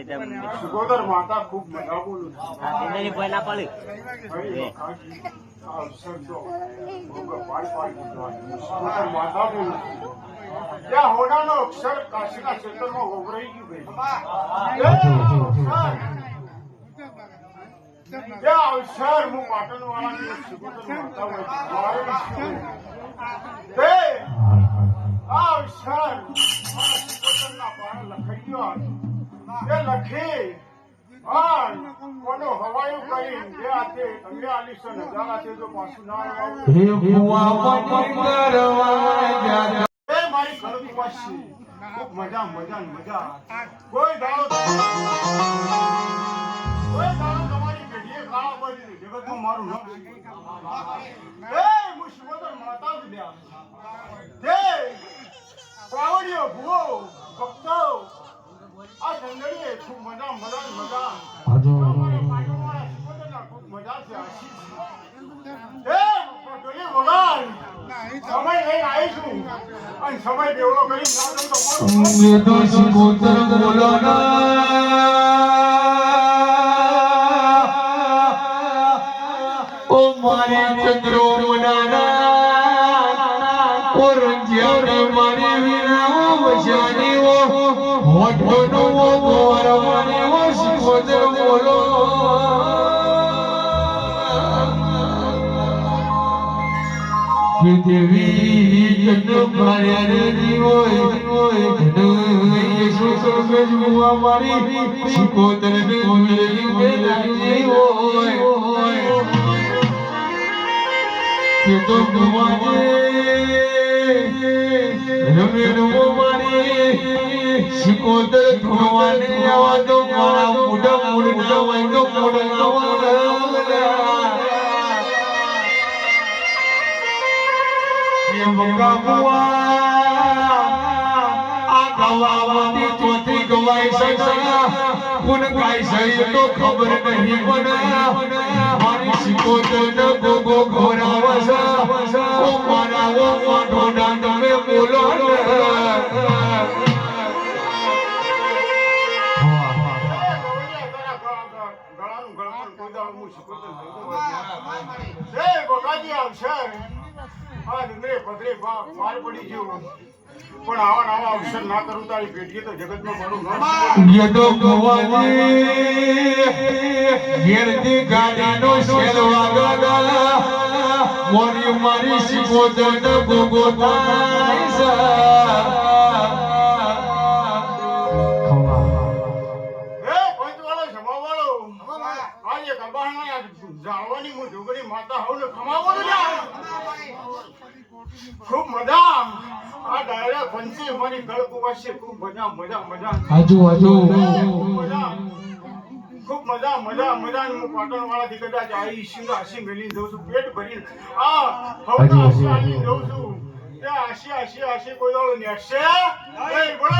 સુગોદર માતા ખૂબ મજા બોલું તેની કોઈ ના પડી માતા બોલું ત્યાં હોડાનો અક્ષર કાશીના ક્ષેત્રમાં વવરાઈ ગયું અવસર હું પાટણ વાળાની સુગોદર માતા અવસર સુગોદરના પાર લખાઈ ગયો એ લખી કોનો હવાયું કરી એ હાથે તમે આલીસો નજાર હાથે જો પાછું ના મારી ઘરનું પાછી ખૂબ મજા મજા મજા કોઈ દાડો તમારી પેઢીએ ખાવા પડી જગતમાં મારું નામ હું સુગોદર માતા જ લ્યા પાવડીઓ ભૂવો ભક્તો આ જંગલીએ ખૂબ મજા મજા મજા ખૂબ મજા છે સમય લઈને આવીશું અને સમય બેવડો કરી બોલો ઓ મારે ચંદ્રો મનાના ઓ રંજ્યા મારી વીરા વજાની ઓ હોઠનો ઓ મોરવાની ઓ શિકોદર બોલો કે દેવી જન્મ માર્યાની હોય યેસુ સર્વજુઆ મારી શિકોદર ને બોલેલી બેલાજી હોય કે તો ગુવાને રમેનો મારી શિકોદર ગુવાને આવા તો મારા મોઢા મોઢા હોય તો મોઢા મંગા બુઆ આ ગવાવાથી ચોથી ગવાઈ સજા કોણ કાઈ સહી તો ખબર નહીં બના મારી શિકોદર ગોગો ઘોરાવસ ઓ મારા ઓ મોઢો ડાંડમે બોલો પણ આવા અવસર ના કરું તારી પેટીએ તો જગતમાં મારું ઘેરથી ગાડીનો શેર વાગા મોરી મારી શિકોદર ગોગો જાળવાની હું જોગણી માતા હોઉં ને ખમાવાનું ખૂબ મજા આ ડાયરા ફંસી મારી ગળકુ વાસે ખૂબ મજા મજા મજા આજુ ખૂબ મજા મજા મજા હું પાટણ વાળાથી કદાચ આવી સિંગા હસી મેલી દઉં છું પેટ ભરીને આ હવના હસી આલી દઉં છું ત્યાં હસી કોઈ દાડો નેટશે એ બોલો